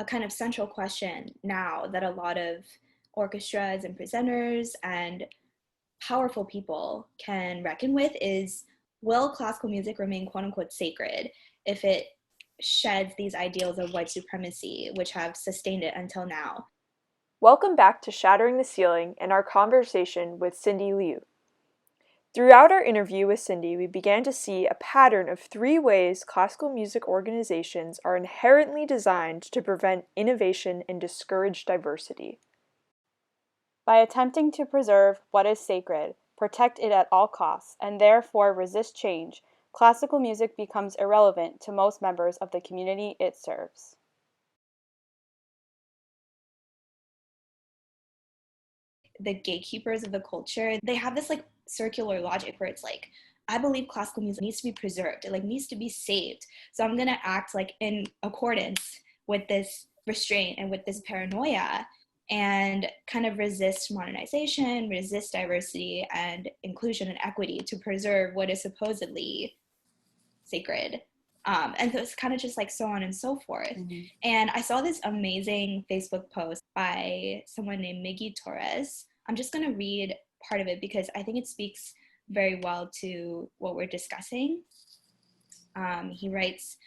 a kind of central question now that a lot of orchestras and presenters and powerful people can reckon with is, will classical music remain quote unquote sacred if it sheds these ideals of white supremacy, which have sustained it until now? Welcome back to Shattering the Ceiling and our conversation with Cindy Liu. Throughout our interview with Cindy, we began to see a pattern of 3 ways classical music organizations are inherently designed to prevent innovation and discourage diversity. By attempting to preserve what is sacred, protect it at all costs, and therefore resist change, classical music becomes irrelevant to most members of the community it serves. The gatekeepers of the culture, they have this like circular logic where it's like, I believe classical music needs to be preserved, it like needs to be saved, so I'm gonna act like in accordance with this restraint and with this paranoia, and kind of resist modernization, resist diversity and inclusion and equity to preserve what is supposedly sacred. And so it's kind of just like so on and so forth. Mm-hmm. And I saw this amazing Facebook post by someone named Miggy Torres. I'm just going to read part of it because I think it speaks very well to what we're discussing. He writes,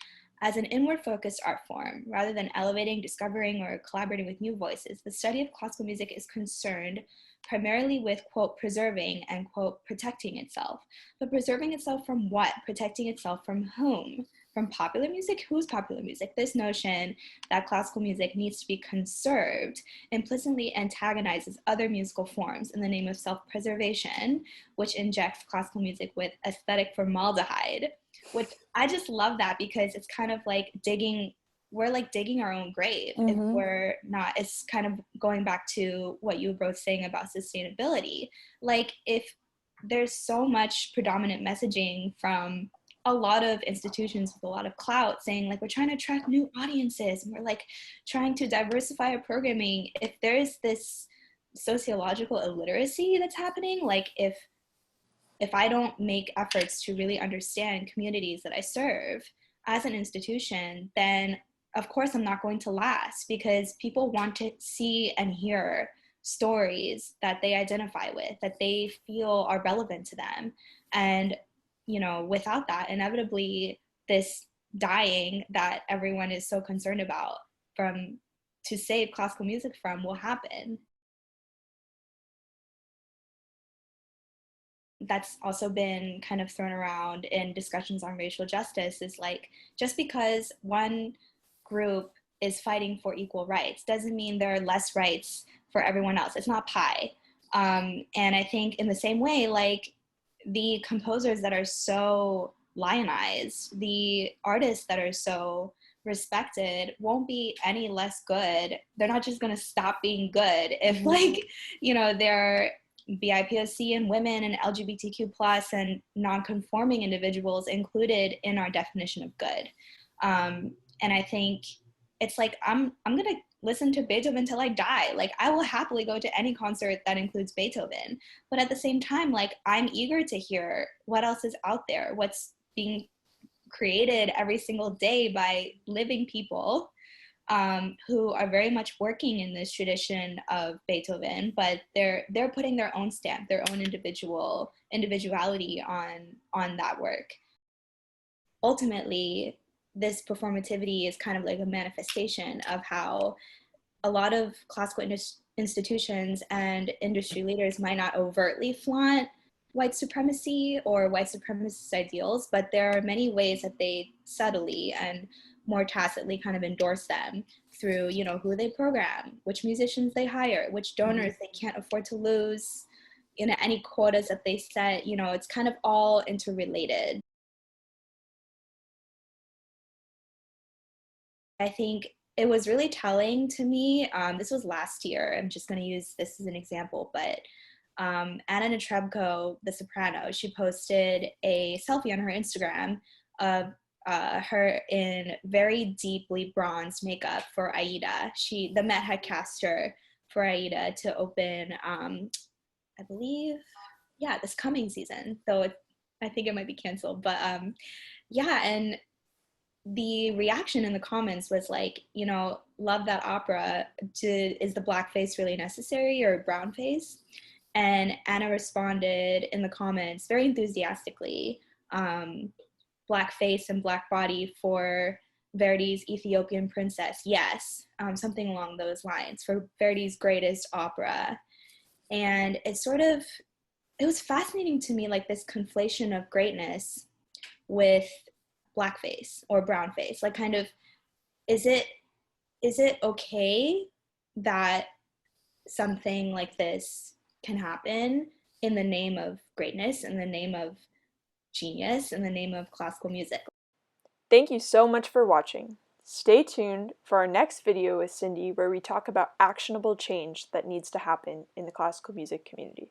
as an inward-focused art form, rather than elevating, discovering, or collaborating with new voices, the study of classical music is concerned primarily with, quote, preserving and, quote, protecting itself. But preserving itself from what? Protecting itself from whom? From popular music? Whose popular music? This notion that classical music needs to be conserved implicitly antagonizes other musical forms in the name of self-preservation, which injects classical music with aesthetic formaldehyde, which I just love that because it's kind of like we're like digging our own grave. Mm-hmm. If we're not, it's kind of going back to what you were both saying about sustainability. Like if there's so much predominant messaging from a lot of institutions with a lot of clout saying like, we're trying to attract new audiences and we're like trying to diversify our programming. If there's this sociological illiteracy that's happening, like if I don't make efforts to really understand communities that I serve as an institution, then of course I'm not going to last, because people want to see and hear stories that they identify with, that they feel are relevant to them. And, you know, without that, inevitably this dying that everyone is so concerned about to save classical music from will happen. That's also been kind of thrown around in discussions on racial justice, is like, just because one group is fighting for equal rights doesn't mean there are less rights for everyone else. It's not pie. And I think in the same way, like the composers that are so lionized, the artists that are so respected won't be any less good. They're not just going to stop being good if like, you know, they're BIPOC and women and LGBTQ plus and non-conforming individuals included in our definition of good. And I think it's like, I'm going to listen to Beethoven until I die. Like I will happily go to any concert that includes Beethoven. But at the same time, like I'm eager to hear what else is out there, what's being created every single day by living people who are very much working in this tradition of Beethoven, but they're putting their own stamp, their own individuality on that work. Ultimately, this performativity is kind of like a manifestation of how a lot of classical institutions and industry leaders might not overtly flaunt white supremacy or white supremacist ideals, but there are many ways that they subtly and more tacitly kind of endorse them through, you know, who they program, which musicians they hire, which donors they can't afford to lose, you know, any quotas that they set. You know, it's kind of all interrelated. I think it was really telling to me. This was last year. I'm just going to use this as an example, but Anna Netrebko, the soprano, she posted a selfie on her Instagram of her in very deeply bronzed makeup for Aida. The Met had cast her for Aida to open, I believe, yeah, this coming season. Though I think it might be canceled, but yeah, and the reaction in the comments was like, you know, love that opera. Is the blackface really necessary, or brown face? And Anna responded in the comments very enthusiastically, black face and black body for Verdi's Ethiopian Princess, yes, something along those lines, for Verdi's greatest opera. And it was fascinating to me, like this conflation of greatness with blackface or brown face. Like, kind of, is it okay that something like this can happen in the name of greatness, in the name of genius, in the name of classical music? Thank you so much for watching. Stay tuned for our next video with Cindy, where we talk about actionable change that needs to happen in the classical music community.